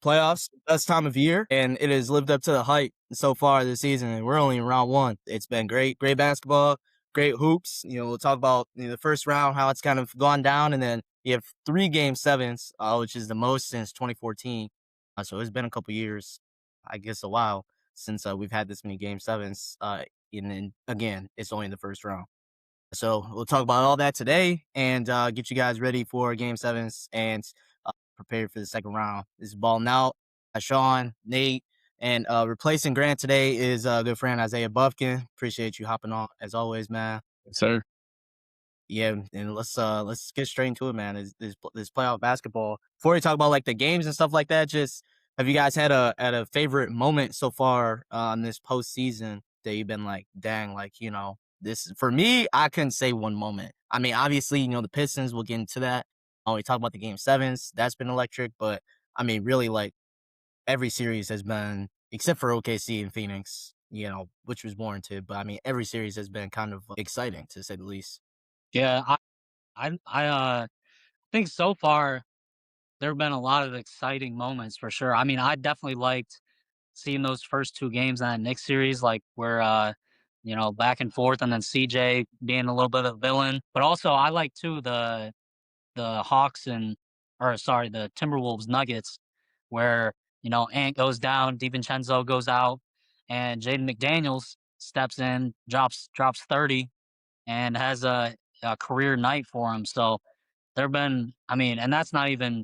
Playoffs, best time of year, and it has lived up to the hype so far this season. And we're only in round one. It's been great basketball, great hoops. We'll talk about the first round, how it's kind of gone down, and then you have 3 game 7s, which is the most since 2014. So it's been a couple years, I guess a while since we've had this many game 7s. And then again, it's only in the first round. So we'll talk about all that today and get you guys ready for game 7s and prepared for the second round. This is Ballin Out. Sean, Nate, and replacing Grant today is good friend Isaiah Buffkin. Appreciate you hopping on as always, man. Yes, sir. Yeah, and let's get straight into it, man. This playoff basketball. Before we talk about like the games and stuff like that, just have you guys had a favorite moment so far in this postseason that you've been like, dang, like this for me, I couldn't say one moment. I mean, obviously, the Pistons. We'll get into that. We talk about the game 7s. That's been electric, but I mean, really, like every series has been, except for OKC and Phoenix, which was warranted. But I mean, every series has been kind of exciting to say the least. Yeah, I think so far there have been a lot of exciting moments for sure. I mean, I definitely liked seeing those first 2 games in that Knicks series, like where back and forth, and then CJ being a little bit of a villain. But also, I like too the Hawks or sorry, the Timberwolves Nuggets, where Ant goes down, DiVincenzo goes out, and Jaden McDaniels steps in, drops 30, and has a career night for him. So there've been, I mean, and that's not even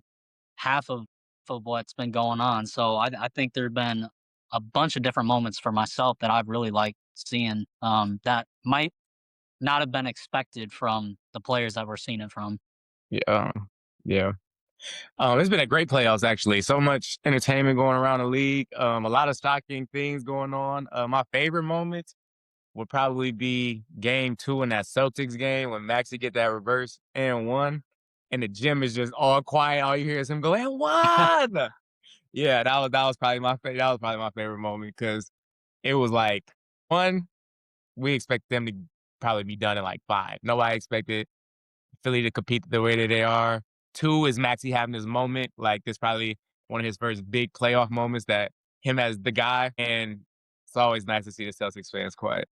half of what's been going on. So I think there've been a bunch of different moments for myself that I've really liked seeing, that might not have been expected from the players that we're seeing it from. Yeah. Yeah. It's been a great playoffs actually. So much entertainment going around the league. A lot of shocking things going on. My favorite moment would probably be game 2 in that Celtics game when Maxi get that reverse and one, and the gym is just all quiet. All you hear is him go and one. Yeah, that was probably my favorite moment because it was like one, we expect them to probably be done in like 5. Nobody expected Philly to compete the way that they are. 2 is Maxey having his moment. Like, this probably one of his first big playoff moments that him as the guy, and it's always nice to see the Celtics fans quiet.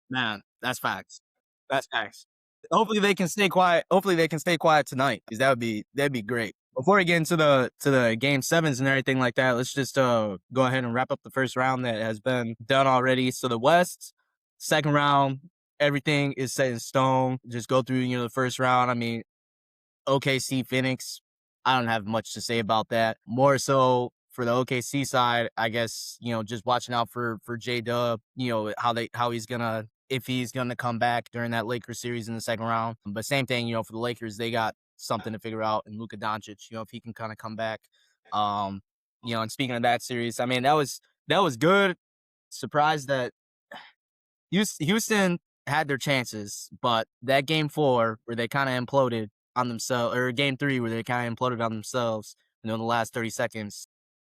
Man, that's facts. That's facts. Hopefully they can stay quiet. Hopefully they can stay quiet tonight, because that'd be great. Before we get into the game 7s and everything like that, let's just go ahead and wrap up the first round that has been done already. So the West, second round, everything is set in stone. Just go through the first round. I mean, OKC Phoenix, I don't have much to say about that. More so for the OKC side, I guess, just watching out for J Dub, how he's gonna, if he's gonna come back during that Lakers series in the second round. But same thing, for the Lakers, they got something to figure out in Luka Doncic, if he can kind of come back. And speaking of that series, I mean, that was good. Surprised that Houston had their chances, but that game 4 where they kind of imploded on themselves, or game 3 where they kind of imploded on themselves, in the last 30 seconds.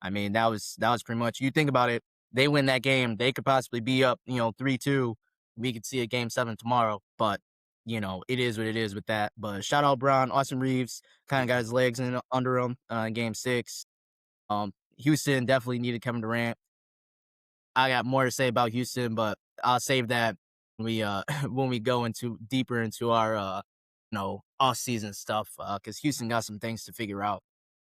I mean, that was pretty much, you think about it, they win that game, they could possibly be up, 3-2. We could see a game 7 tomorrow, but it is what it is with that. But shout out Brown, Austin Reeves kind of got his legs under him in game 6. Houston definitely needed Kevin Durant. I got more to say about Houston, but I'll save that when we when we go into deeper into our off season stuff, because Houston got some things to figure out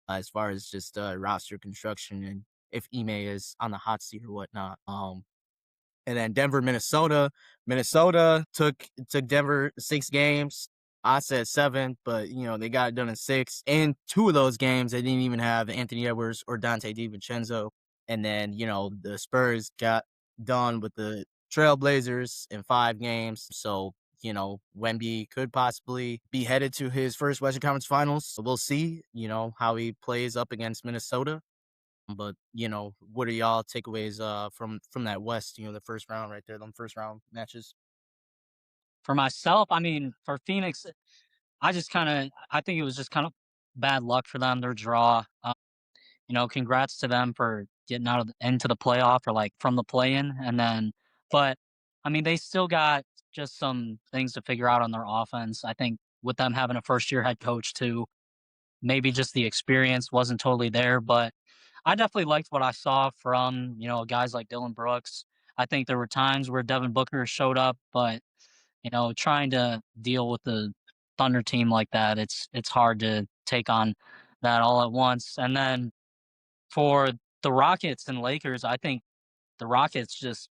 as far as just roster construction and if Ime is on the hot seat or whatnot. And then Denver, Minnesota. Minnesota took Denver 6 games. I said 7, but they got it done in 6. And 2 of those games, they didn't even have Anthony Edwards or Dante DiVincenzo. And then the Spurs got done with the Trailblazers in 5 games. So Wemby could possibly be headed to his first Western Conference Finals. So we'll see, how he plays up against Minnesota. But what are y'all takeaways from that West? The first round right there, the first round matches. For myself, I mean, for Phoenix, I think it was just kind of bad luck for them, their draw. Congrats to them for getting into the playoff, or like from the play-in, and then, but I mean, they still got just some things to figure out on their offense. I think with them having a first-year head coach too, maybe just the experience wasn't totally there, but I definitely liked what I saw from, guys like Dylan Brooks. I think there were times where Devin Booker showed up, but trying to deal with the Thunder team like that, it's hard to take on that all at once. And then for the Rockets and Lakers, I think the Rockets just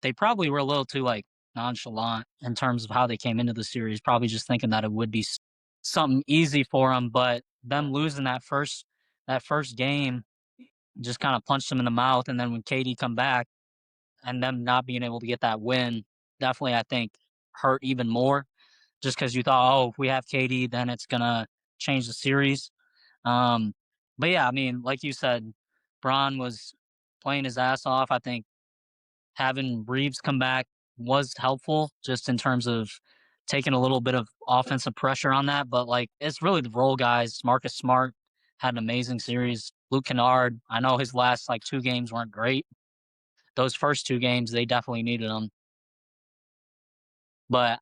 they probably were a little too like nonchalant in terms of how they came into the series, probably just thinking that it would be something easy for them, but them losing that first game just kind of punched them in the mouth. And then when KD come back and them not being able to get that win, definitely I think hurt even more. Just because you thought, oh, if we have KD, then it's gonna change the series. Um, but yeah, I mean, like you said, Braun was playing his ass off. I think having Reeves come back was helpful just in terms of taking a little bit of offensive pressure on that. But like, it's really the role guys. Marcus Smart had an amazing series. Luke Kennard, I know his last like 2 games weren't great. Those first 2 games, they definitely needed them. But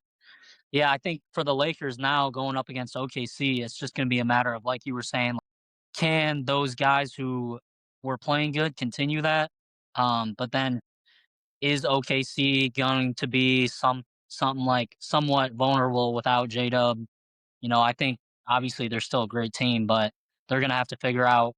yeah, I think for the Lakers now going up against OKC, it's just going to be a matter of, like you were saying, can those guys who were playing good continue that? But then is OKC going to be something like somewhat vulnerable without J Dub? I think obviously they're still a great team, but they're gonna have to figure out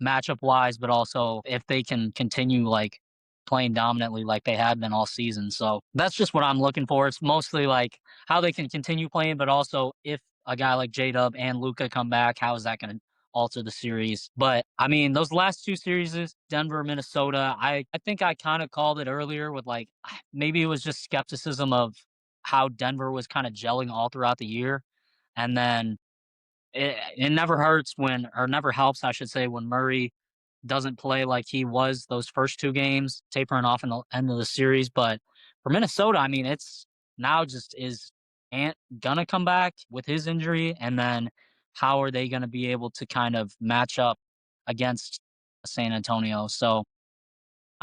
matchup wise, but also if they can continue like playing dominantly like they had been all season. So that's just what I'm looking for. It's mostly like how they can continue playing, but also if a guy like J Dub and Luca come back, how is that going to alter the series? But I mean, those last 2 series, Denver, Minnesota, I think I kind of called it earlier with like maybe it was just skepticism of how Denver was kind of gelling all throughout the year. And then it never hurts when, or never helps, I should say, when Murray doesn't play like he was those first 2 games, tapering off in the end of the series. But for Minnesota, I mean, it's now just is Ant gonna come back with his injury, and then how are they gonna be able to kind of match up against San Antonio? So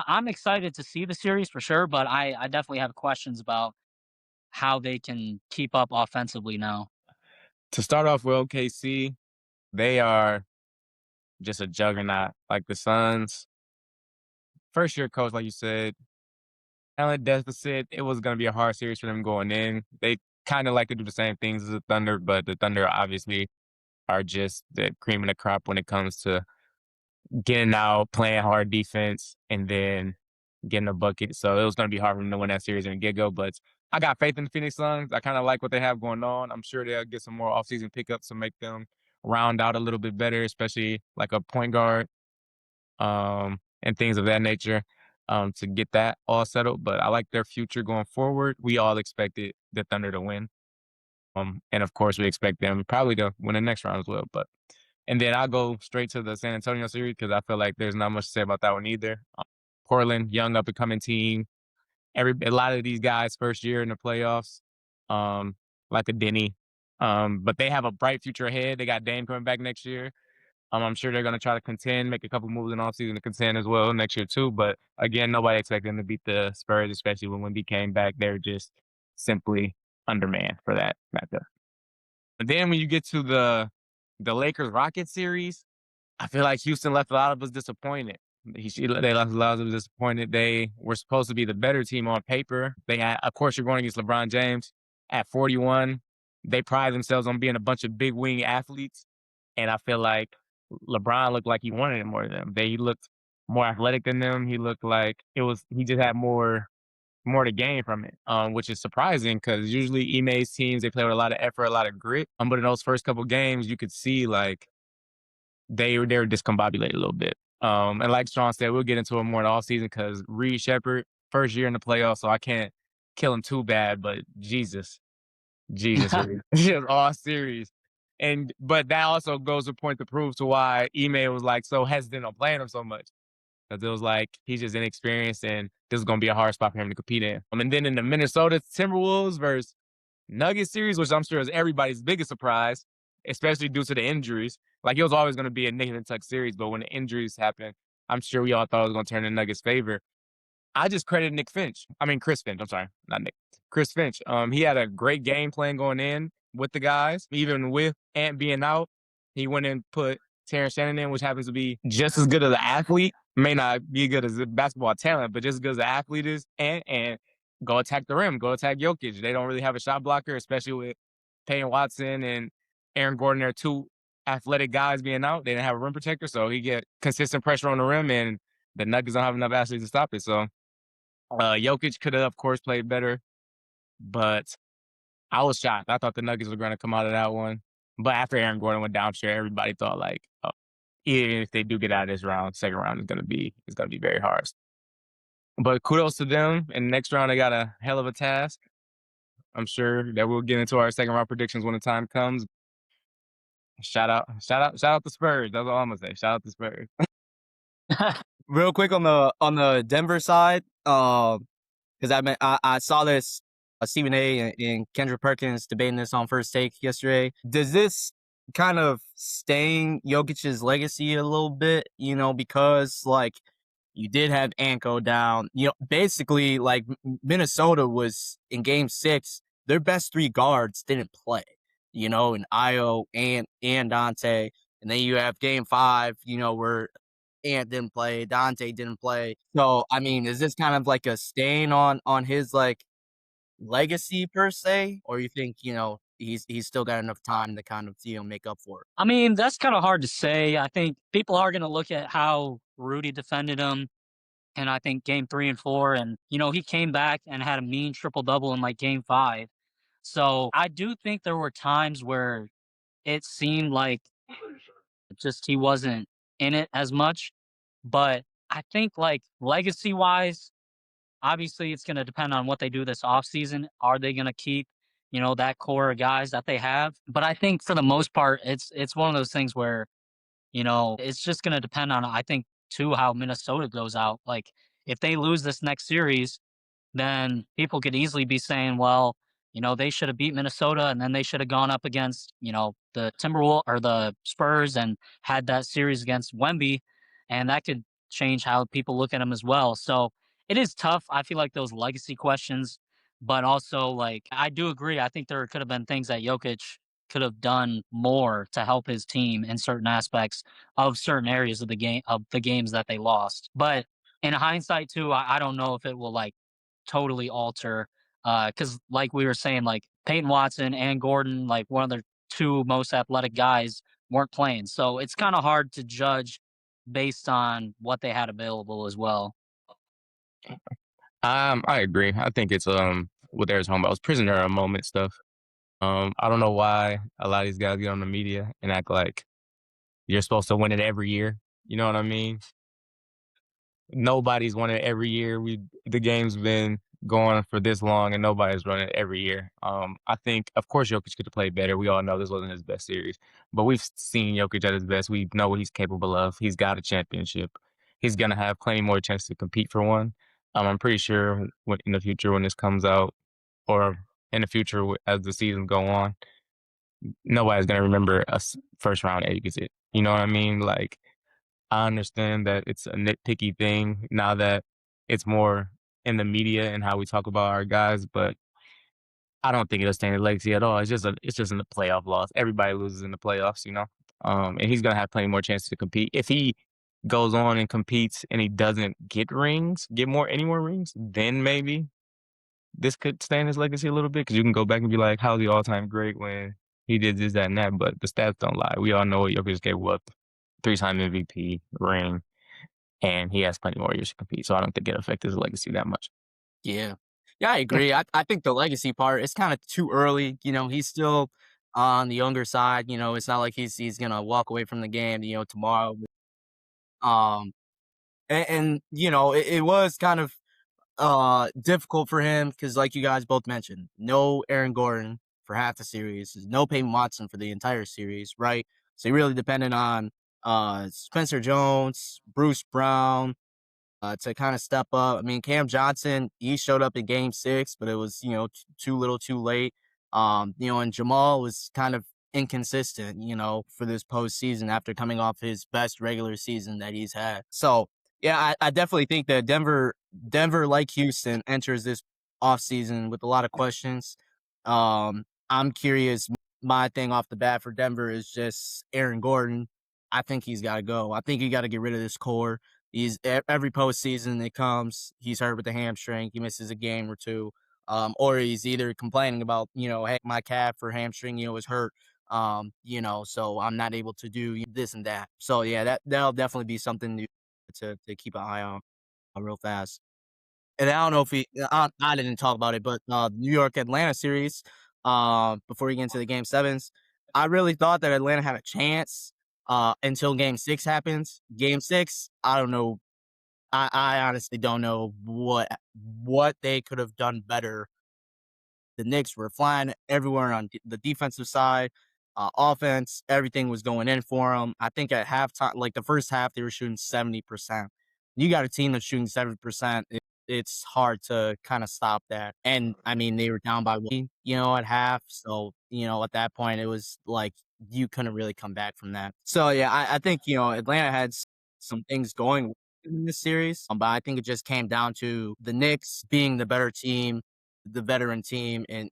I'm excited to see the series for sure, but I definitely have questions about how they can keep up offensively now. To start off with OKC, they are just a juggernaut. Like the Suns, first year coach, like you said, talent deficit. It was going to be a hard series for them going in. They kind of like to do the same things as the Thunder, but the Thunder obviously are just the cream of the crop when it comes to getting out, playing hard defense, and then getting a bucket. So it was going to be hard for them to win that series in the get go. But I got faith in the Phoenix Suns. I kind of like what they have going on. I'm sure they'll get some more offseason pickups to make them round out a little bit better, especially like a point guard and things of that nature to get that all settled. But I like their future going forward. We all expected the Thunder to win. And of course, we expect them probably to win the next round as well. But and then I'll go straight to the San Antonio series because I feel like there's not much to say about that one either. Portland, young up and coming team. A lot of these guys first year in the playoffs, like a Denny. But they have a bright future ahead. They got Dame coming back next year. I'm sure they're going to try to contend, make a couple moves in offseason to contend as well next year too. But again, nobody expected them to beat the Spurs, especially when Wemby came back. They're just simply undermanned for that matchup. And then when you get to the Lakers Rockets series, I feel like Houston left a lot of us disappointed. They left a lot of us disappointed. They were supposed to be the better team on paper. They had, of course, you're going against LeBron James at 41. They pride themselves on being a bunch of big wing athletes, and I feel like LeBron looked like he wanted it more than them. He looked more athletic than them. He looked like he just had more to gain from it, which is surprising because usually Ime's teams, they play with a lot of effort, a lot of grit. But in those first couple games, you could see like they were discombobulated a little bit. And like Sean said, we'll get into it more in the offseason because Reed Shepard, first year in the playoffs, so I can't kill him too bad, but Jesus, Reed. Just all series. But that also goes to point to prove to why Ime was like so hesitant on playing him so much. Because it was like he's just inexperienced and this is gonna be a hard spot for him to compete in. And then in the Minnesota Timberwolves versus Nuggets series, which I'm sure is everybody's biggest surprise, especially due to the injuries. Like it was always gonna be a Nick and Tuck series, but when the injuries happened, I'm sure we all thought it was gonna turn in Nuggets' favor. I just credit Chris Finch. I'm sorry, not Nick. Chris Finch. He had a great game plan going in with the guys, even with Ant being out. He went and put Terrence Shannon in, which happens to be just as good as an athlete, may not be good as a basketball talent, but just as good as an athlete is, and go attack the rim, go attack Jokic. They don't really have a shot blocker, especially with Peyton Watson and Aaron Gordon. They're two athletic guys being out. They didn't have a rim protector, so he get consistent pressure on the rim, and the Nuggets don't have enough athletes to stop it. So Jokic could have, of course, played better, but I was shocked. I thought the Nuggets were going to come out of that one. But after Aaron Gordon went down, sure, everybody thought like, oh, even if they do get out of this round, second round is gonna be very hard. But kudos to them. In the next round, they got a hell of a task. I'm sure that we'll get into our second round predictions when the time comes. Shout out the Spurs. That's all I'm gonna say. Shout out the Spurs. Real quick on the Denver side, because I saw this Stephen A. and Kendrick Perkins debating this on First Take yesterday. Does this kind of stain Jokic's legacy a little bit? You know, because like you did have Anko down. You know, basically like Minnesota was in Game 6. Their best three guards didn't play. You know, and Io and Dante, and then you have Game 5. You know, where Ant didn't play, Dante didn't play. So, I mean, is this kind of like a stain on his like legacy per se, or you think he's still got enough time to kind of make up for it? I mean, that's kind of hard to say. I think people are going to look at how Rudy defended him. And I think game 3 and 4, and he came back and had a mean triple double in like game 5. So I do think there were times where it seemed like just he wasn't in it as much. But I think like legacy wise, obviously it's going to depend on what they do this offseason. Are they going to keep, that core of guys that they have? But I think for the most part, it's one of those things where, it's just going to depend on, I think, too, how Minnesota goes out. Like if they lose this next series, then people could easily be saying, well, they should have beat Minnesota and then they should have gone up against, the Timberwolves or the Spurs and had that series against Wemby. And that could change how people look at them as well. So it is tough. I feel like those legacy questions, but also like I do agree. I think there could have been things that Jokic could have done more to help his team in certain aspects of certain areas of the games that they lost. But in hindsight too, I don't know if it will like totally alter because like we were saying, like Peyton Watson and Gordon, like one of the two most athletic guys, weren't playing. So it's kind of hard to judge based on what they had available as well. I agree. I think it's what they were talking about was prisoner of moment stuff. I don't know why a lot of these guys get on the media and act like you're supposed to win it every year. You know what I mean? Nobody's won it every year. The game's been going for this long and nobody's run it every year. I think of course Jokic could have played better. We all know this wasn't his best series, but we've seen Jokic at his best. We know what he's capable of. He's got a championship. He's gonna have plenty more chance to compete for one. I'm pretty sure in the future when this comes out, or in the future as the seasons go on, nobody's gonna remember a first round exit. You know what I mean? Like I understand that it's a nitpicky thing now that it's more in the media and how we talk about our guys, but I don't think it'll stain his legacy at all. It's just in the playoff loss. Everybody loses in the playoffs, you know. And he's gonna have plenty more chances to compete. If he goes on and competes and he doesn't get any more rings, then maybe this could stain his legacy a little bit because you can go back and be like, how's he all time great when he did this, that, and that? But the stats don't lie. We all know what Jokic is capable of. 3-time MVP ring, and he has plenty more years to compete. So I don't think it affects his legacy that much. Yeah. Yeah, I agree. I think the legacy part is kind of too early. You know, he's still on the younger side. You know, it's not like he's gonna walk away from the game, tomorrow. And it was kind of difficult for him because like you guys both mentioned, no Aaron Gordon for half the series, no Peyton Watson for the entire series, right? So he really depended on Spencer Jones, Bruce Brown, to kind of step up. I mean, Cam Johnson, he showed up in game 6, but it was, too little too late. And Jamal was kind of inconsistent, for this postseason after coming off his best regular season that he's had. So, yeah, I definitely think that Denver, like Houston, enters this offseason with a lot of questions. I'm curious my thing off the bat for Denver is just Aaron Gordon. I think he's got to go. I think you got to get rid of this core. He's every postseason it comes, he's hurt with the hamstring. He misses a game or two, or he's either complaining about hey my calf or hamstring is hurt, so I'm not able to do this and that. So yeah, that'll definitely be something to keep an eye on real fast. And I don't know if I didn't talk about it, but New York Atlanta series, before we get into the game sevens, I really thought that Atlanta had a chance until game six happens. Game six, I don't know. I honestly don't know what they could have done better. The Knicks were flying everywhere on the defensive side. Offense, everything was going in for them. I think at halftime, like the first half, they were shooting 70%. You got a team that's shooting 70%. It's hard to kind of stop that. And I mean, they were down by one, at half. So, at that point, it was like you couldn't really come back from that. So, yeah, I think, Atlanta had some things going in this series, but I think it just came down to the Knicks being the better team, the veteran team, and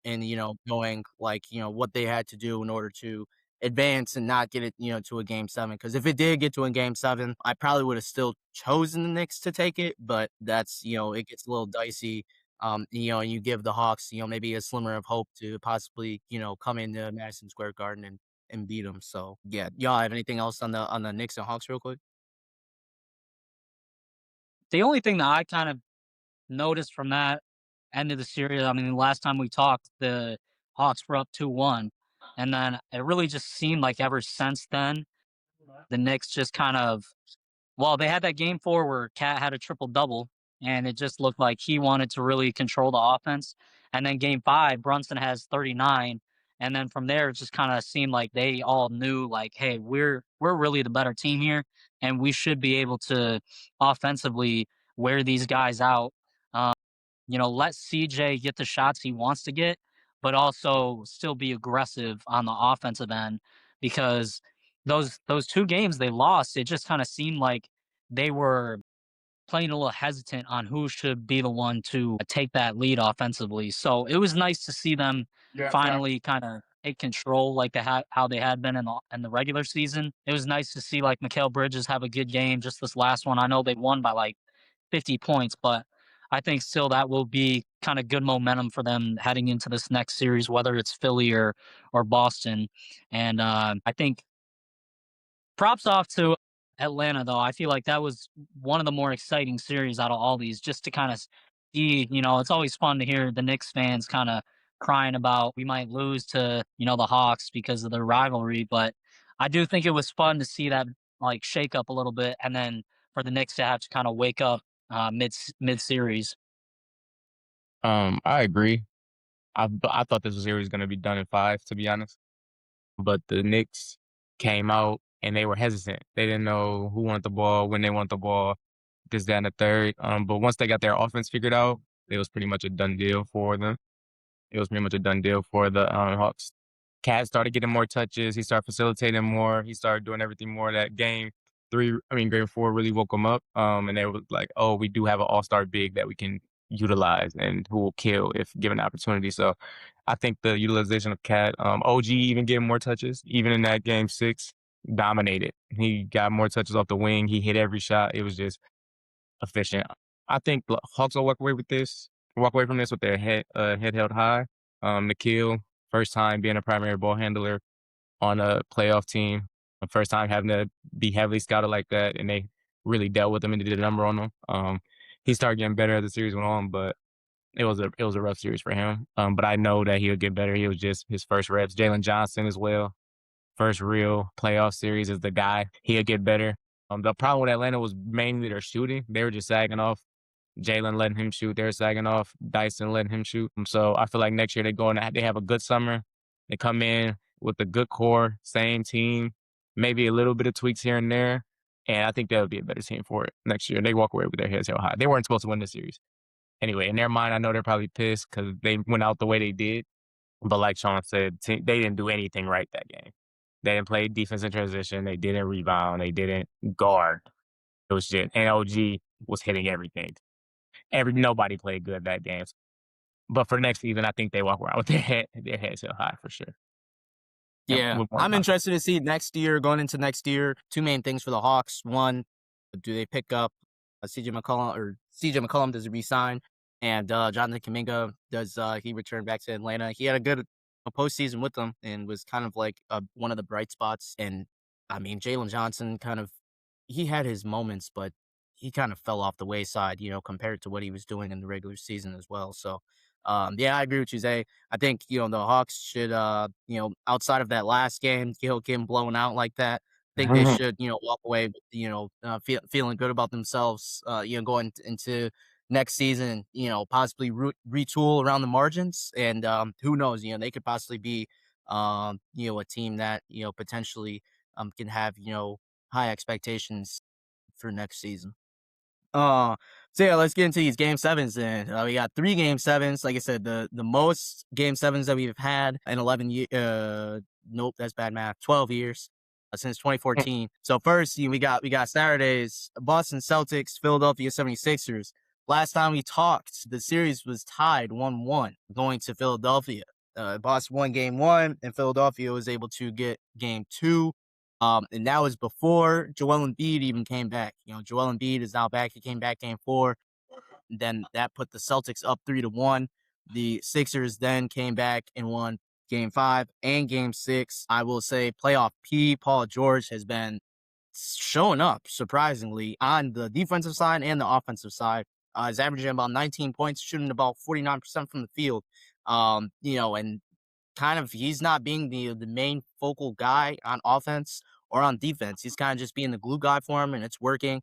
knowing what they had to do in order to advance and not get it to a game seven. Because if it did get to a game seven, I probably would have still chosen the Knicks to take it, but that's it gets a little dicey. And you give the Hawks maybe a slimmer of hope to possibly come into Madison Square Garden and beat them. So yeah, y'all have anything else on the Knicks and Hawks real quick? The only thing that I kind of noticed from that end of the series, I mean, the last time we talked, the Hawks were up 2-1, and then it really just seemed like ever since then, the Knicks just kind of well, they had that game 4 where Cat had a triple double, and it just looked like he wanted to really control the offense. And then game 5, Brunson has 39, and then from there, it just kinda seemed like they all knew, like, "Hey, we're really the better team here, and we should be able to offensively wear these guys out." Um, let CJ get the shots he wants to get, but also still be aggressive on the offensive end because those 2 games they lost, it just kinda seemed like they were playing a little hesitant on who should be the one to take that lead offensively. So it was nice to see them finally kind of take control like how they had been in the regular season. It was nice to see like Mikal Bridges have a good game just this last one. I know they won by like 50 points, but I think still that will be kind of good momentum for them heading into this next series, whether it's Philly or Boston. And I think props off to Atlanta, though. I feel like that was one of the more exciting series out of all these, just to kind of see, it's always fun to hear the Knicks fans kind of crying about we might lose to, the Hawks because of the rivalry. But I do think it was fun to see that like shake up a little bit and then for the Knicks to have to kind of wake up mid series. I agree. I thought this series was gonna be done in 5, to be honest. But the Knicks came out and they were hesitant. They didn't know who wanted the ball, when they want the ball, this, that, and the third. But once they got their offense figured out, it was pretty much a done deal for them. It was pretty much a done deal for the Hawks. Cat started getting more touches. He started facilitating more. He started doing everything more. That game 4 really woke him up. And they were like, oh, we do have an all-star big that we can utilize and who will kill if given the opportunity. So I think the utilization of Cat, OG even getting more touches, even in that game 6, dominated. He got more touches off the wing. He hit every shot. It was just efficient. I think the Hawks will walk away from this with their head held high. Nikhil, first time being a primary ball handler on a playoff team, the first time having to be heavily scouted like that, and they really dealt with him and did a number on him. He started getting better as the series went on, but it was a rough series for him. But I know that he'll get better. He was just his first reps. Jalen Johnson as well, first real playoff series is the guy. He'll get better. The problem with Atlanta was mainly their shooting. They were just sagging off. Jalen letting him shoot. They're sagging off. Dyson letting him shoot. So I feel like next year they have a good summer. They come in with a good core, same team, maybe a little bit of tweaks here and there. And I think they'll be a better team for it next year. They walk away with their heads held high. They weren't supposed to win this series. Anyway, in their mind, I know they're probably pissed because they went out the way they did. But like Sean said, they didn't do anything right that game. They didn't play defense in transition. They didn't rebound. They didn't guard. It was just, and OG was hitting everything. Nobody played good that game. But for next season, I think they walk around with their heads held high for sure. Yeah, with more I'm time. interested to see next year, going into next year, two main things for the Hawks. One, do they pick up CJ McCollum, or CJ McCollum does he resign? And Jonathan Kuminga, does he return back to Atlanta? He had a good postseason with them and was kind of like one of the bright spots. And I mean, Jalen Johnson he had his moments, but he kind of fell off the wayside, compared to what he was doing in the regular season as well. So, yeah, I agree with you, Zay. I think, the Hawks should, outside of that last game, getting blown out like that, I think they should, walk away, feeling good about themselves, going into next season, possibly retool around the margins. And who knows, they could possibly be, a team that, potentially can have, high expectations for next season. So yeah, let's get into these game sevens then. We got 3 game sevens. Like I said, the most game sevens that we've had in 11 years. Nope, that's bad math. 12 years since 2014. So first, we got Saturdays, Boston Celtics, Philadelphia 76ers. Last time we talked, the series was tied 1-1 going to Philadelphia. Boston won game 1, and Philadelphia was able to get game 2. And that was before Joel Embiid even came back. Joel Embiid is now back. He came back game 4. Then that put the Celtics up 3-1. The Sixers then came back and won game 5 and game 6. I will say playoff P, Paul George, has been showing up surprisingly on the defensive side and the offensive side. He's averaging about 19 points, shooting about 49% from the field. And kind of he's not being the main focal guy on offense or on defense. He's kind of just being the glue guy for him, and it's working.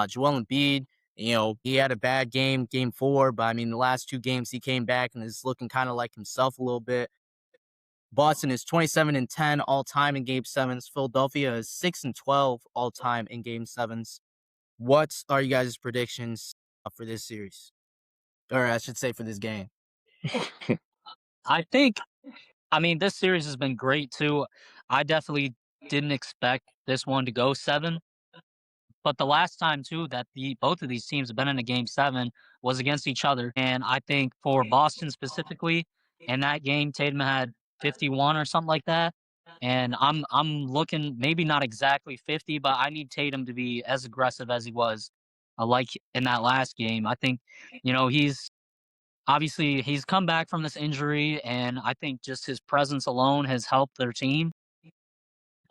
Joel Embiid, he had a bad game 4, but I mean the last 2 games he came back and is looking kind of like himself a little bit. Boston is 27-10 all time in game 7s. Philadelphia is 6-12 all time in game 7s. What are you guys' predictions for this series? Or I should say for this game. I think, I mean, this series has been great too. I definitely didn't expect this one to go 7, but the last time too that both of these teams have been in a game 7 was against each other. And I think for Boston specifically, in that game, Tatum had 51 or something like that. And I'm looking, maybe not exactly 50, but I need Tatum to be as aggressive as he was, like in that last game. I think, he's obviously he's come back from this injury, and I think just his presence alone has helped their team.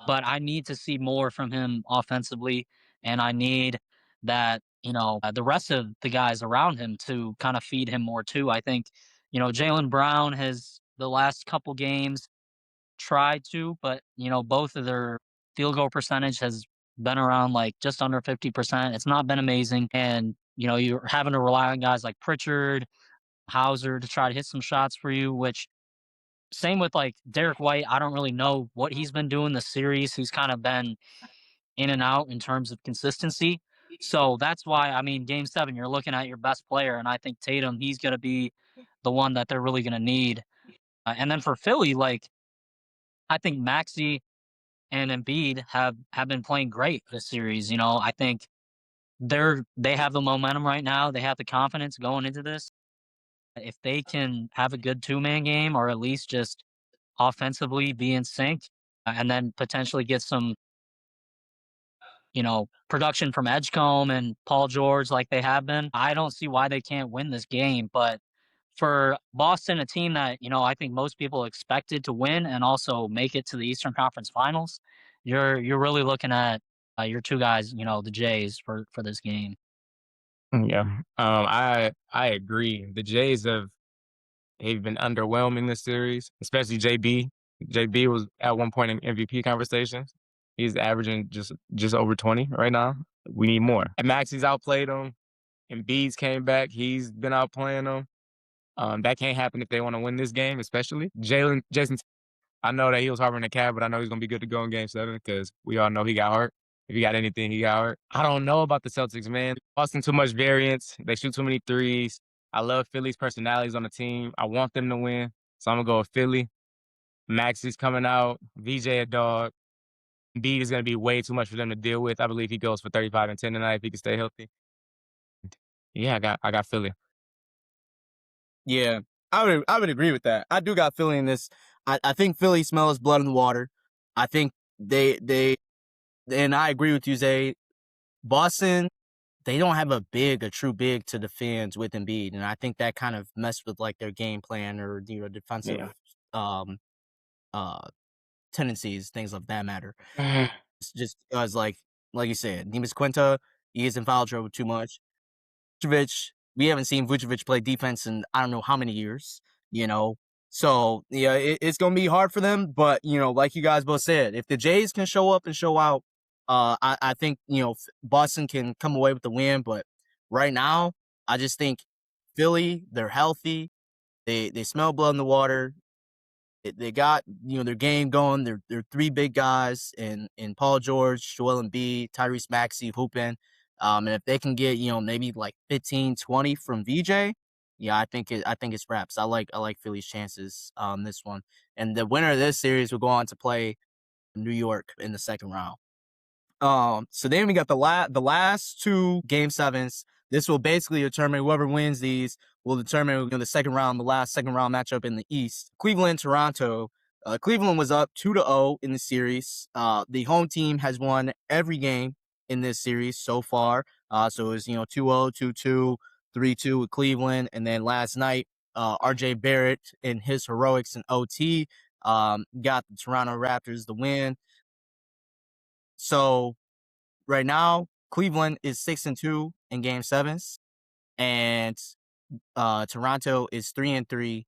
But I need to see more from him offensively, and I need that, the rest of the guys around him to kind of feed him more too. I think, Jalen Brown has the last couple games tried to, but both of their field goal percentage has been around like just under 50%. It's not been amazing. And, you're having to rely on guys like Pritchard, Hauser to try to hit some shots for you, which same with like Derek White. I don't really know what he's been doing this series. He's kind of been in and out in terms of consistency. So that's why, I mean, game 7, you're looking at your best player. And I think Tatum, he's going to be the one that they're really going to need. And then for Philly, like, I think Maxey and Embiid have been playing great this series. I think they have the momentum right now. They have the confidence going into this. If they can have a good 2-man game, or at least just offensively be in sync, and then potentially get some, production from Edgecombe and Paul George like they have been, I don't see why they can't win this game. But for Boston, a team that, I think most people expected to win and also make it to the Eastern Conference Finals, you're really looking at your 2 guys, the Jays for this game. Yeah. I agree. The Jays they've been underwhelming this series, especially JB. JB was at one point in MVP conversations. He's averaging just over 20 right now. We need more. And Maxey's outplayed him. Embiid's came back. He's been outplaying them. That can't happen if they want to win this game, especially. Jason, I know that he was harboring a calf, but I know he's gonna be good to go in game 7 because we all know he got hurt. If he got anything, he got hurt. I don't know about the Celtics, man. Boston too much variance. They shoot too many threes. I love Philly's personalities on the team. I want them to win, so I'm gonna go with Philly. Maxey's coming out. VJ a dog. Embiid is gonna be way too much for them to deal with. I believe he goes for 35 and 10 tonight if he can stay healthy. Yeah, I got Philly. Yeah, I would agree with that. I do got Philly in this. I think Philly smells blood in the water. I think they and I agree with you, Zay. Boston, they don't have a true big to defend with Embiid, and I think that kind of messed with like their game plan or defensive um uh tendencies, things of that matter. Yeah. It's just because like you said, Neemias Quinta, he is in foul trouble too much. Vucevic, we haven't seen Vucevic play defense in I don't know how many years, you know. So yeah, it's gonna be hard for them. But like you guys both said, if the Jays can show up and show out, I think Boston can come away with the win. But right now, I just think Philly, they're healthy. They smell blood in the water. They got their game going. They're three big guys in Paul George, Joel Embiid, Tyrese Maxey hooping. And if they can get maybe like 15, 20 from VJ, yeah, I think it's wraps. I like Philly's chances on this one. And the winner of this series will go on to play New York in the second round. So then we got the last two game sevens. This will basically determine whoever wins these will determine the last second round matchup in the East. Cleveland, Toronto. Cleveland was up 2-0 in the series. The home team has won every game in this series so far. So it was 2-0, 2-2, 3-2 with Cleveland, and then last night, RJ Barrett in his heroics in OT got the Toronto Raptors the win. So right now, Cleveland is 6-2 in game sevens, and Toronto is 3-3.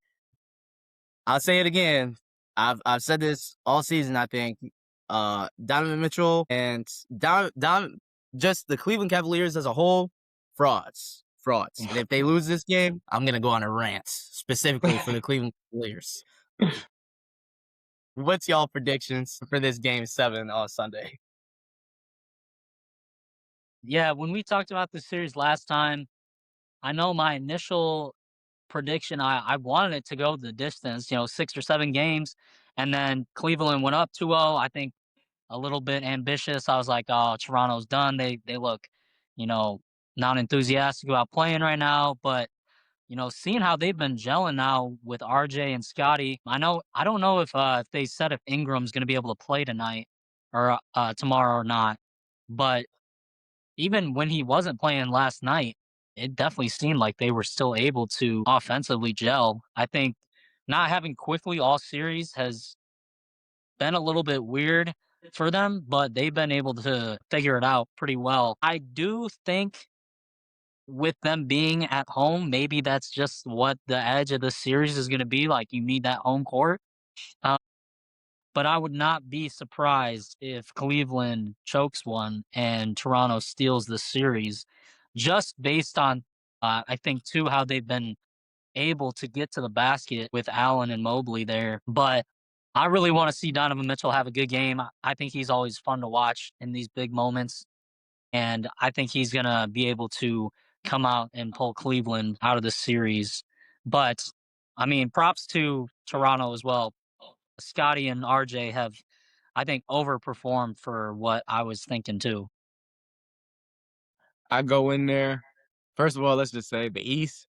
I'll say it again. I've said this all season. I think Donovan Mitchell and just the Cleveland Cavaliers as a whole, frauds. And if they lose this game, I'm gonna go on a rant specifically for the Cleveland Cavaliers. What's y'all predictions for this game 7 on Sunday? Yeah, when we talked about the series last time, I know my initial prediction, I wanted it to go the distance, 6 or 7 games, and then Cleveland went up 2-0. I think a little bit ambitious. I was like, "Oh, Toronto's done. They look, you know, not enthusiastic about playing right now." But seeing how they've been gelling now with RJ and Scotty, I don't know if they said if Ingram's going to be able to play tonight or tomorrow or not, but even when he wasn't playing last night, it definitely seemed like they were still able to offensively gel. I think not having quickly all series has been a little bit weird for them, but they've been able to figure it out pretty well. I do think with them being at home, maybe that's just what the edge of the series is going to be. Like you need that home court. Uh, but I would not be surprised if Cleveland chokes one and Toronto steals the series, just based on I think too how they've been able to get to the basket with Allen and Mobley there. But I really want to see Donovan Mitchell have a good game. I think he's always fun to watch in these big moments. And I think he's going to be able to come out and pull Cleveland out of the series. But I mean, props to Toronto as well. Scotty and RJ have, I think, overperformed for what I was thinking too. I go in there. First of all, let's just say the East,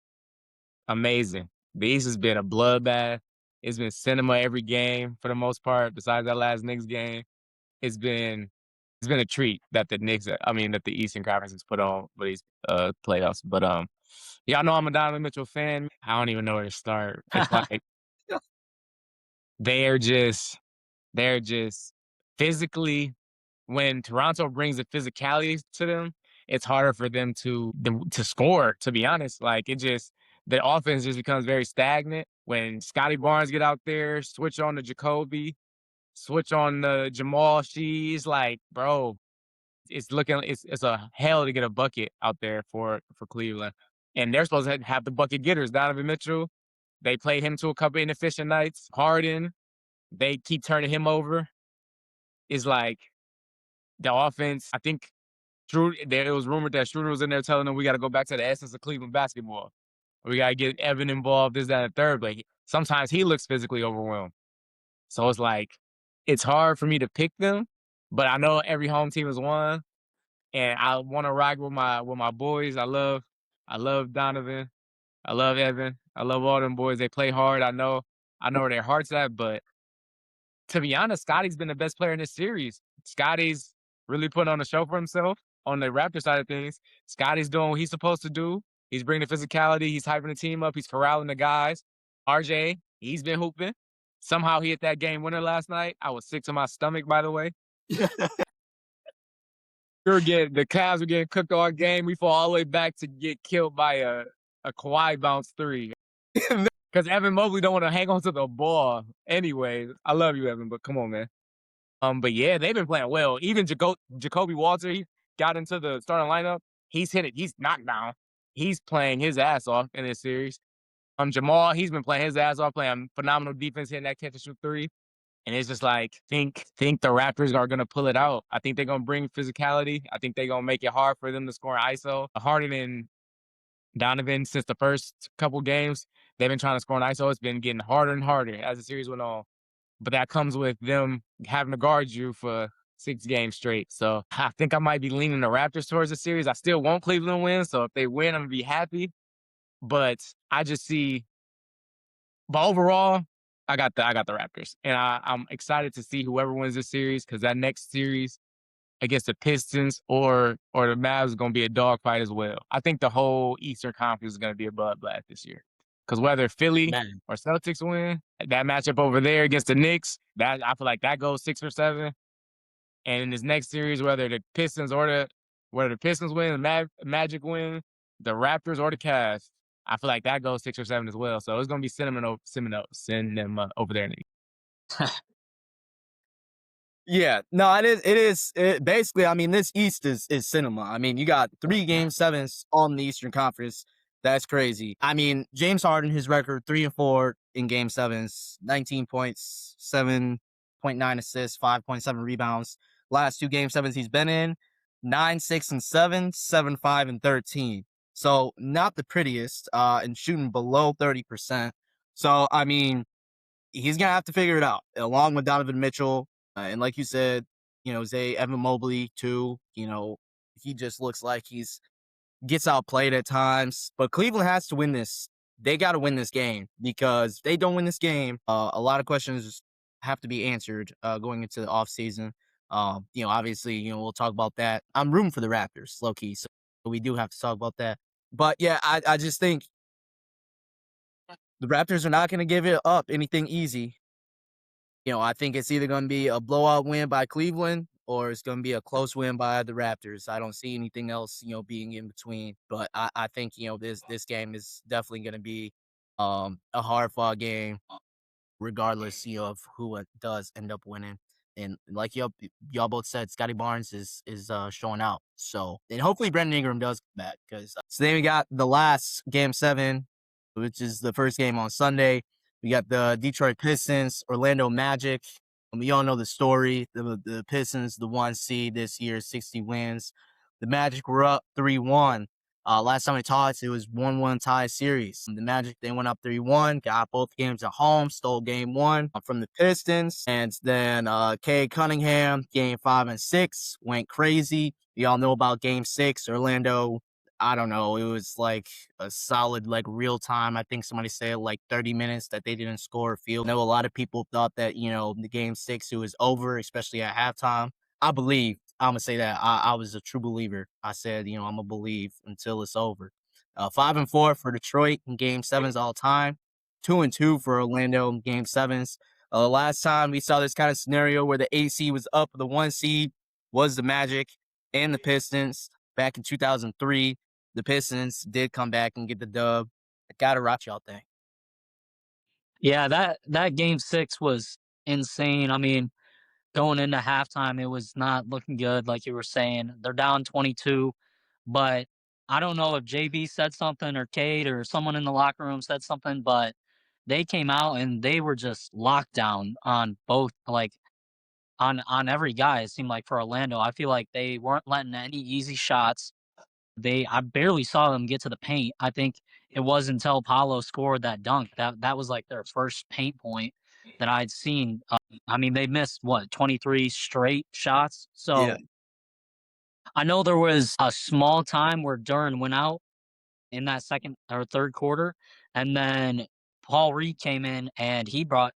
amazing. The East has been a bloodbath. It's been cinema every game for the most part, besides that last Knicks game. It's been it's been a treat that the Knicks, that the Eastern Conference has put on for these playoffs. But yeah, I know I'm a Donovan Mitchell fan. I don't even know where to start. It's like they're just they're just physically, when Toronto brings the physicality to them, it's harder for them to score, to be honest. Like the offense just becomes very stagnant. When Scotty Barnes get out there, switch on to Jacoby, switch on the Jamal Shees, like, bro, it's a hell to get a bucket out there for Cleveland. And they're supposed to have the bucket getters. Donovan Mitchell, they played him to a couple inefficient nights. Harden, they keep turning him over. It's like the offense, I think it was rumored that Schroeder was in there telling them we got to go back to the essence of Cleveland basketball. We got to get Evan involved, this, that, and the third. But sometimes he looks physically overwhelmed. So it's like, it's hard for me to pick them, but I know every home team has won, and I want to rock with my boys. I love Donovan. I love Evan. I love all them boys. They play hard. I know where their heart's at, but To be honest, Scotty's been the best player in this series. Scotty's really putting on a show for himself on the Raptor side of things. Scotty's doing what he's supposed to do. He's bringing the physicality. He's hyping the team up. He's corralling the guys. RJ, he's been hooping. Somehow he hit that game winner last night. I was sick to my stomach, by the way. The Cavs were getting cooked all game. We fall all the way back to get killed by a Kawhi bounce three. Because Evan Mobley don't want to hang on to the ball. Anyway, I love you, Evan, but come on, man. But yeah, they've been playing well. Even Jacoby Walter, he got into the starting lineup. He's hit it. He's knocked down. He's playing his ass off in this series. Jamal, he's been playing his ass off, playing phenomenal defense, hitting that catch and shoot three. And it's just like, think the Raptors are gonna pull it out. I think they're gonna bring physicality. I think they're gonna make it hard for them to score ISO. Harden and Donovan, since the first couple games, they've been trying to score an ISO. It's been getting harder and harder as the series went on. But that comes with them having to guard you for 6 games straight. So I think I might be leaning the Raptors towards the series. I still want Cleveland to win. So if they win, I'm gonna be happy. But I just see, but overall, I got the Raptors. And I'm excited to see whoever wins this series, because that next series against the Pistons or the Mavs is gonna be a dogfight as well. I think the whole Eastern Conference is gonna be a bloodbath this year. Because whether Philly Man. or Celtics win, that matchup over there against the Knicks, that I feel like that goes 6 or 7. And in this next series, whether the Pistons win, the Magic win, the Raptors or the Cavs, I feel like that goes 6 or 7 as well. So it's gonna be sending them over there. Yeah, no, it basically, I mean, this East is cinema. I mean, you got 3 game 7s on the Eastern Conference. That's crazy. I mean, James Harden, his record 3-4 in game 7s, 19 points, 7.9 assists, 5.7 rebounds. Last 2 game 7s he's been in, 9, 6, and 7, 7, 5, and 13. So not the prettiest, and shooting below 30%. So I mean, he's gonna have to figure it out along with Donovan Mitchell. And like you said, Evan Mobley too. He just looks like gets outplayed at times. But Cleveland has to win this. They got to win this game, because if they don't win this game, a lot of questions have to be answered going into the offseason. Obviously, we'll talk about that. I'm rooting for the Raptors, low key, so we do have to talk about that. But yeah, I just think the Raptors are not going to give it up anything easy. I think it's either going to be a blowout win by Cleveland, or it's going to be a close win by the Raptors. I don't see anything else, being in between. But I think, this game is definitely going to be a hard-fought game, regardless, of who does end up winning. And like y'all both said, Scotty Barnes is showing out. So, and hopefully Brandon Ingram does come back. So then we got the last game 7, which is the first game on Sunday. We got the Detroit Pistons, Orlando Magic. We all know the story. The Pistons, the 1 seed this year, 60 wins. The Magic were up 3-1. Last time we talked, it was 1-1 tie series. The Magic, they went up 3-1, got both games at home, stole game 1 from the Pistons. And then Cade Cunningham, game 5 and 6, went crazy. We all know about game 6. Orlando, I don't know, it was like a solid, like, real time. I think somebody said like 30 minutes that they didn't score a field. I know a lot of people thought that, the game 6, it was over, especially at halftime. I'm going to say that I was a true believer. I said, I'm going to believe until it's over. 5-4 for Detroit in game 7s all time. 2-2 for Orlando in game 7s. Last time we saw this kind of scenario where the AC was up, the 1 seed was the Magic and the Pistons back in 2003. The Pistons did come back and get the dub. I gotta rock y'all thing. Yeah, that game 6 was insane. I mean, going into halftime, it was not looking good, like you were saying. They're down 22, but I don't know if JB said something or Cade or someone in the locker room said something, but they came out and they were just locked down on both, like, on every guy, it seemed like, for Orlando. I feel like they weren't letting any easy shots. I barely saw them get to the paint. I think it was until Paulo scored that dunk that was like their first paint point that I'd seen. I mean, they missed what, 23 straight shots. Yeah. So I know there was a small time where Duran went out in that second or third quarter, and then Paul Reed came in and he brought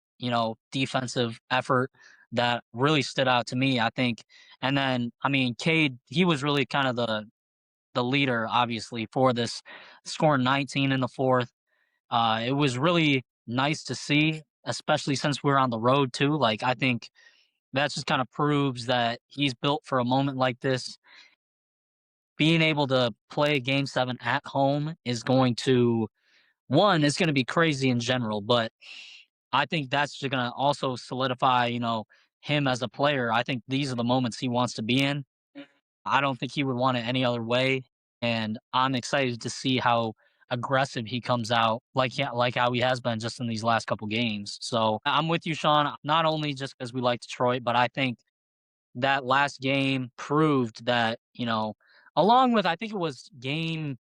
defensive effort that really stood out to me, I think. And then, I mean, Cade, he was really kind of the leader, obviously, for this, scoring 19 in the fourth. It was really nice to see, especially since we're on the road too. Like, I think that just kind of proves that he's built for a moment like this. Being able to play game 7 at home is going to, one, it's going to be crazy in general, but I think that's just going to also solidify, him as a player. I think these are the moments he wants to be in. I don't think he would want it any other way, and I'm excited to see how aggressive he comes out, like how he has been just in these last couple games. So I'm with you, Sean. Not only just because we like Detroit, but I think that last game proved that, along with, I think it was game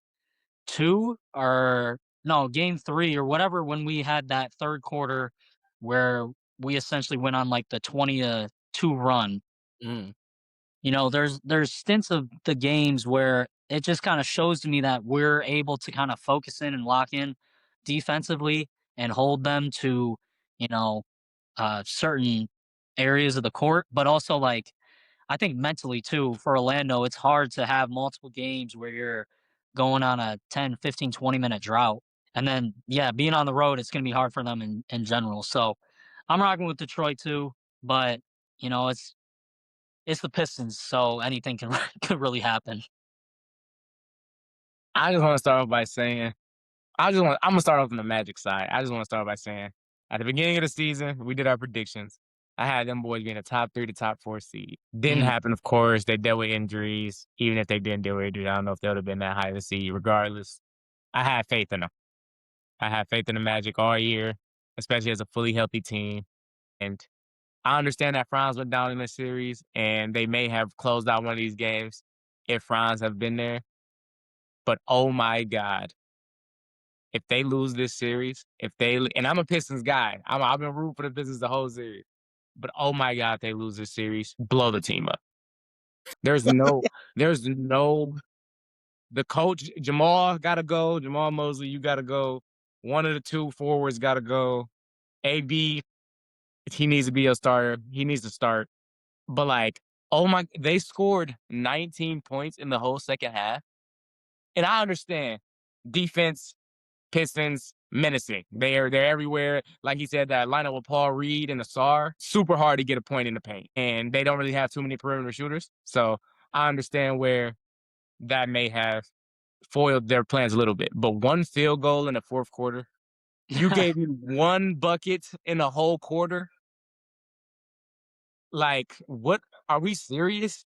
2 or no, game 3 or whatever, when we had that third quarter where we essentially went on like the 20-2 run. Mm. There's stints of the games where it just kind of shows to me that we're able to kind of focus in and lock in defensively and hold them to, you know, certain areas of the court, but also, like, I think mentally too for Orlando, it's hard to have multiple games where you're going on a 10, 15, 20-minute drought. And then, yeah, being on the road, it's going to be hard for them in general. So I'm rocking with Detroit too, but it's the Pistons, so anything can could really happen. I just want to start off by saying I'm gonna start off on the Magic side. I just want to start by saying at the beginning of the season, we did our predictions. I had them boys being a top 3 to top 4 seed. Didn't Mm. happen, of course. They dealt with injuries. Even if they didn't deal with injuries, I don't know if they would have been that high of a seed regardless. I had faith in them. I had faith in the Magic all year, especially as a fully healthy team. And I understand that Franz went down in the series, and they may have closed out one of these games if Franz have been there. But oh my God, if they lose this series, and I'm a Pistons guy, I've been rooting for the Pistons the whole series. But oh my God, if they lose this series, blow the team up. There's no, there's no. The coach Jamal gotta go. Jamal Mosley, you gotta go. One of the two forwards gotta go. AB, he needs to be a starter. He needs to start. But like, oh my, they scored 19 points in the whole second half. And I understand defense, Pistons, menacing. They're everywhere. Like he said, that lineup with Paul Reed and Asar, super hard to get a point in the paint. And they don't really have too many perimeter shooters. So I understand where that may have foiled their plans a little bit. But one field goal in the fourth quarter, you gave me one bucket in the whole quarter. Like, what? Are we serious?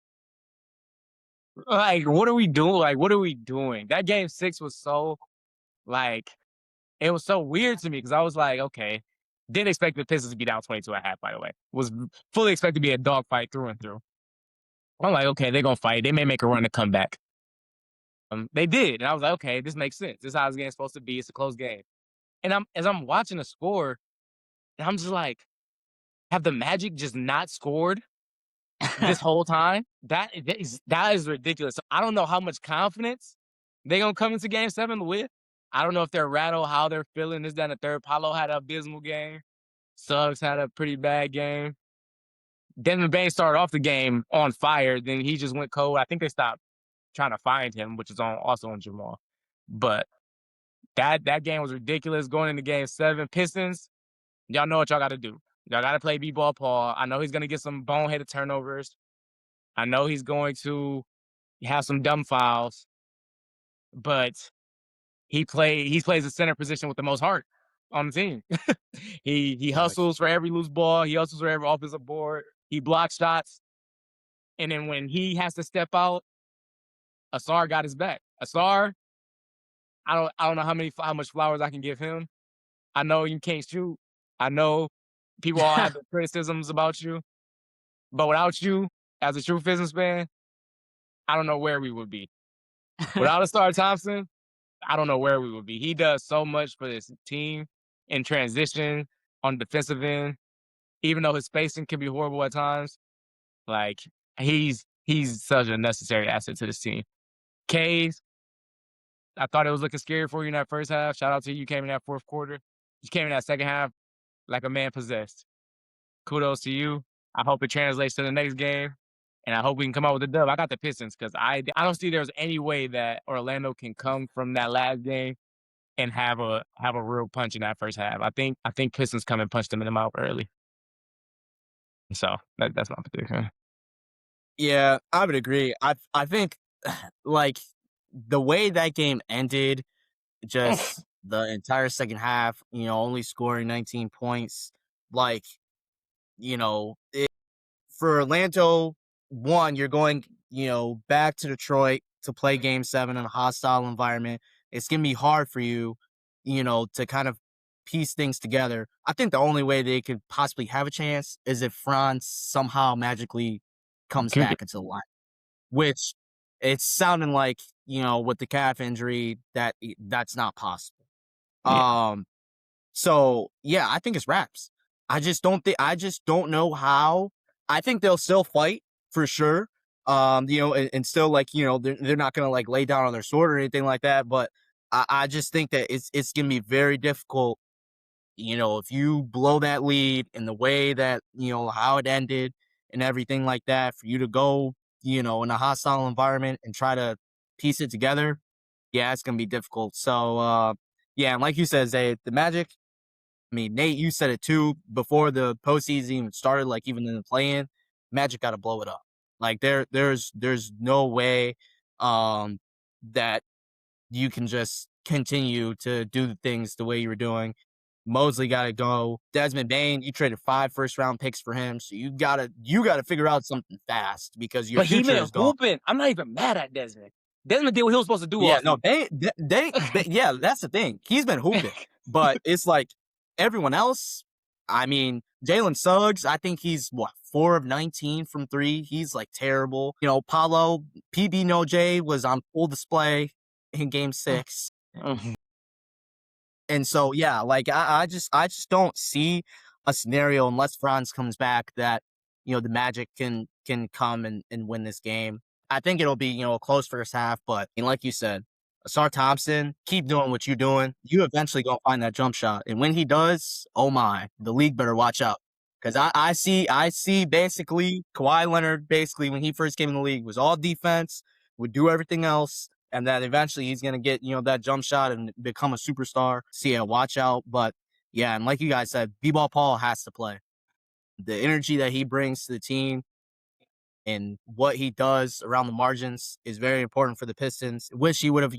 Like, what are we doing? Like, what are we doing? That game 6 was so, like, it was so weird to me because I was like, okay, didn't expect the Pistons to be down 22 at half, by the way. Was fully expected to be a dogfight through and through. I'm like, okay, they're going to fight. They may make a run to come back. They did. And I was like, okay, this makes sense. This is how this game's supposed to be. It's a close game. And as I'm watching the score, I'm just like, have the Magic just not scored this whole time? That is ridiculous. I don't know how much confidence they're gonna come into game 7 with. I don't know if they're rattled, how they're feeling. This, that, and the third. Paolo had an abysmal game. Suggs had a pretty bad game. Desmond Bain started off the game on fire. Then he just went cold. I think they stopped trying to find him, which is also on Jamal. But that game was ridiculous. Going into game 7, Pistons, y'all know what y'all got to do. Y'all got to play B-ball Paul. I know he's going to get some boneheaded turnovers. I know he's going to have some dumb fouls, but he plays the center position with the most heart on the team. He hustles for every loose ball. He hustles for every offensive board. He blocks shots. And then when he has to step out, Asar got his back. Asar, I don't know how much flowers I can give him. I know you can't shoot. I know people all have the criticisms about you. But without you, as a true Pistons fan, I don't know where we would be. Without Asar Thompson, I don't know where we would be. He does so much for this team in transition on the defensive end, even though his spacing can be horrible at times. Like, he's such a necessary asset to this team. K's, I thought it was looking scary for you in that first half. Shout out to you. You came in that fourth quarter. You came in that second half like a man possessed. Kudos to you. I hope it translates to the next game, and I hope we can come out with a dub. I got the Pistons because I don't see there's any way that Orlando can come from that last game and have a real punch in that first half. I think Pistons come and punch them in the mouth early. So that's my prediction. Yeah, I would agree. I think like the way that game ended, just the entire second half, only scoring 19 points, like, for Orlando, one, you're going, back to Detroit to play game 7 in a hostile environment. It's going to be hard for you, to kind of piece things together. I think the only way they could possibly have a chance is if Franz somehow magically comes back into the line, which it's sounding like, with the calf injury that's not possible. Yeah. So yeah, I think it's wraps. I just don't know how. I think they'll still fight for sure. And still, like, they're not gonna like lay down on their sword or anything like that. But I just think that it's gonna be very difficult. If you blow that lead in the way that, how it ended and everything like that, for you to go, in a hostile environment and try to piece it together, yeah, it's gonna be difficult. So yeah, and like you said, Zay, the Magic, I mean, Nate, you said it too before the postseason even started. Like, even in the play-in, Magic got to blow it up. Like, there's no way that you can just continue to do the things the way you were doing. Mosley got to go. Desmond Bane, you traded 5 first-round picks for him, so you gotta figure out something fast because your But he future been is gone. hooping. I'm not even mad at Desmond. Desmond did what he was supposed to do. Yeah, no, yeah, that's the thing. He's been hooping, but it's like everyone else. I mean, Jalen Suggs, I think he's 4 of 19 from 3. He's like terrible. Paulo PB No J was on full display in Game 6. And so, yeah, like I just don't see a scenario unless Franz comes back that, the Magic can come and win this game. I think it'll be, a close first half, but like you said, Asar Thompson, keep doing what you're doing. You eventually gonna find that jump shot. And when he does, oh my, the league better watch out. Because I see basically Kawhi Leonard, basically when he first came in the league, was all defense, would do everything else. And that eventually he's going to get, that jump shot and become a superstar. So yeah, watch out. But yeah, and like you guys said, B-Ball Paul has to play. The energy that he brings to the team and what he does around the margins is very important for the Pistons. Wish he would have,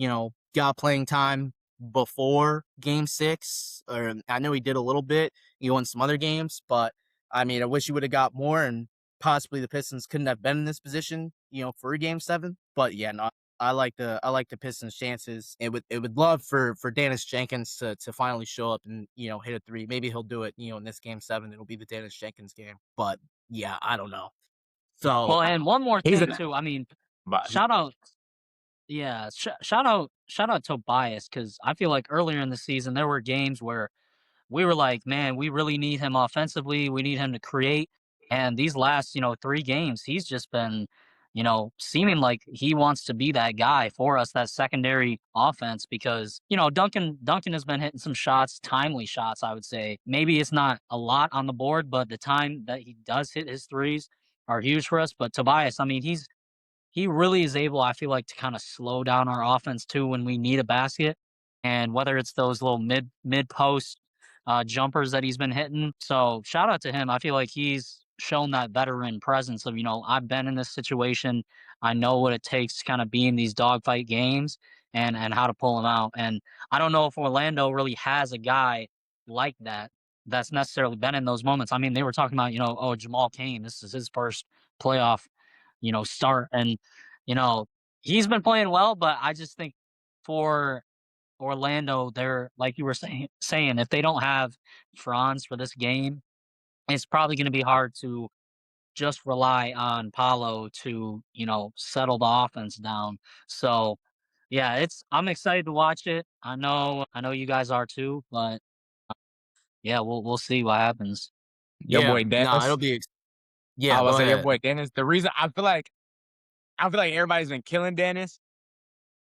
got playing time before Game 6. Or I know he did a little bit, in some other games. But, I mean, I wish he would have got more, and possibly the Pistons couldn't have been in this position, for Game 7. But yeah, no, I like the Pistons' chances. It would love for Dennis Jenkins to finally show up and, hit a 3. Maybe he'll do it, in this Game 7. It'll be the Dennis Jenkins game. But yeah, I don't know. So Well, and one more He's thing an too. I mean, but shout out, yeah, shout out Tobias, because I feel like earlier in the season there were games where we were like, man, we really need him offensively. We need him to create. And these last, 3 games, he's just been, seeming like he wants to be that guy for us, that secondary offense, because, Duncan has been hitting some shots, timely shots, I would say. Maybe it's not a lot on the board, but the time that he does hit his threes are huge for us. But Tobias, I mean, he really is able, I feel like, to kind of slow down our offense too when we need a basket. And whether it's those little mid post jumpers that he's been hitting. So shout out to him. I feel like he's shown that veteran presence of, I've been in this situation. I know what it takes to kind of be in these dogfight games and how to pull them out. And I don't know if Orlando really has a guy like that that's necessarily been in those moments. I mean, they were talking about, oh, Jamal Cain, this is his first playoff, start. And, you know, he's been playing well, but I just think for Orlando, they're like you were saying, if they don't have Franz for this game, it's probably going to be hard to just rely on Paulo to, settle the offense down. So, yeah, I'm excited to watch it. I know you guys are too, but yeah, we'll see what happens. your yeah, boy no, Dennis. it'll be yeah. I Go was say your ahead. boy Dennis. The reason I feel like everybody's been killing Dennis,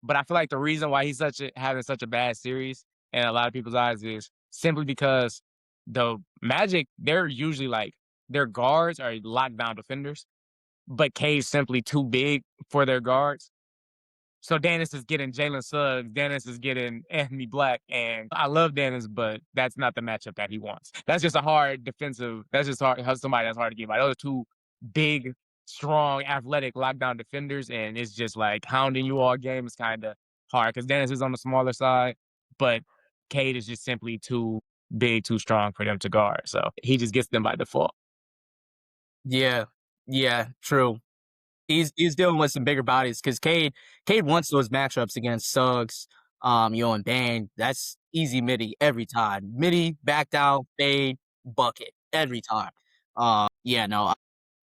but I feel like the reason why he's having such a bad series in a lot of people's eyes is simply because The Magic, they're usually like their guards are lockdown defenders, but K's simply too big for their guards. So Dennis is getting Jalen Suggs, Dennis is getting Anthony Black, and I love Dennis, but that's not the matchup that he wants. That's just a hard defensive. That's just hard. Somebody that's hard to get by. Those are two big, strong, athletic lockdown defenders, and it's just like hounding you all game is kind of hard because Dennis is on the smaller side, but Cade is just simply too big, too strong for them to guard. So he just gets them by default. Yeah, yeah, true. He's dealing with some bigger bodies because Cade wants those matchups against Suggs, and Bane. That's easy midi every time. Midi, back down, fade, bucket every time. Yeah, no,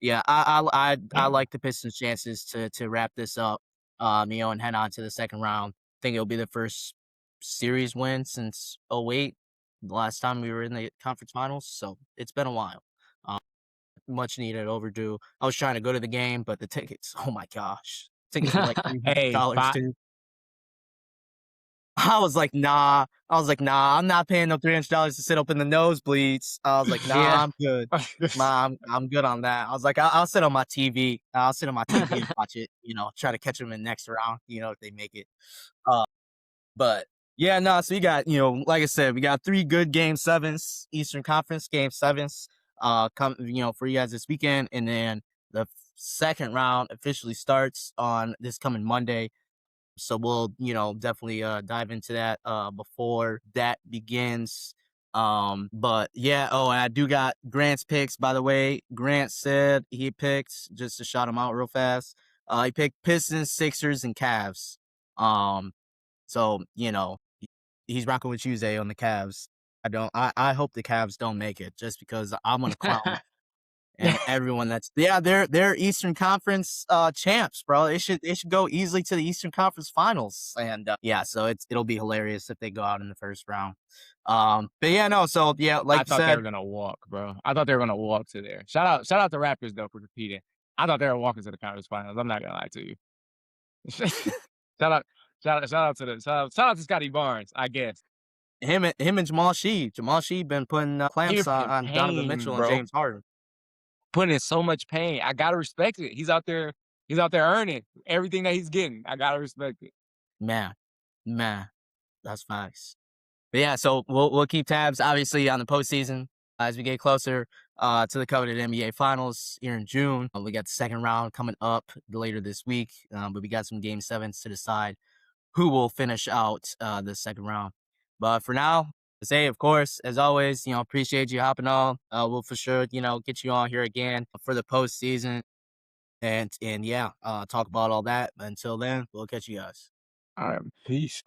yeah, I like the Pistons' chances to wrap this up, and head on to the second round. I think it'll be the first series win since '08, the last time we were in the conference finals. So it's been a while. Much needed, overdue. I was trying to go to the game, but the tickets, oh my gosh, tickets were like Hey, $300 too. I was like, nah. I'm not paying no $300 to sit up in the nosebleeds. I was like, nah, Yeah. I'm good. Nah, I'm good on that. I was like, I'll sit on my TV. I'll sit on my TV and watch it. Try to catch them in the next round. If they make it. But yeah, no. So we got, like I said, we got 3 good game 7s, Eastern Conference game 7s. Come, for you guys this weekend, and then the second round officially starts on this coming Monday. So we'll, definitely dive into that before that begins. But yeah, and I do got Grant's picks, by the way. Grant said he picked, just to shout him out real fast, he picked Pistons, Sixers, and Cavs. So, he's rocking with Tuesday on the Cavs. I hope the Cavs don't make it just because I'm gonna clown and everyone they're Eastern Conference champs, bro. They should go easily to the Eastern Conference Finals. And yeah, so it'll be hilarious if they go out in the first round. But yeah, no, so yeah, like I you thought they said, were gonna walk, bro. I thought they were gonna walk to there. Shout out the Raptors though for competing. I thought they were walking to the conference finals. I'm not gonna lie to you. shout out, shout out to Scotty Barnes, I guess. him and Jamal Sheed. Jamal Sheed been putting He clamps was in on Donovan pain, Mitchell and bro. James Harden. Putting in so much pain. I gotta respect it. He's out there earning everything that he's getting. I gotta respect it. Man, that's facts. But yeah, so we'll keep tabs obviously on the postseason as we get closer to the coveted NBA Finals here in June. We got the second round coming up later this week, but we got some Game 7s to decide who will finish out the second round. But for now, say, of course, as always, appreciate you hopping on. We'll for sure, get you on here again for the postseason, and yeah, talk about all that. Until then, we'll catch you guys. All right, peace.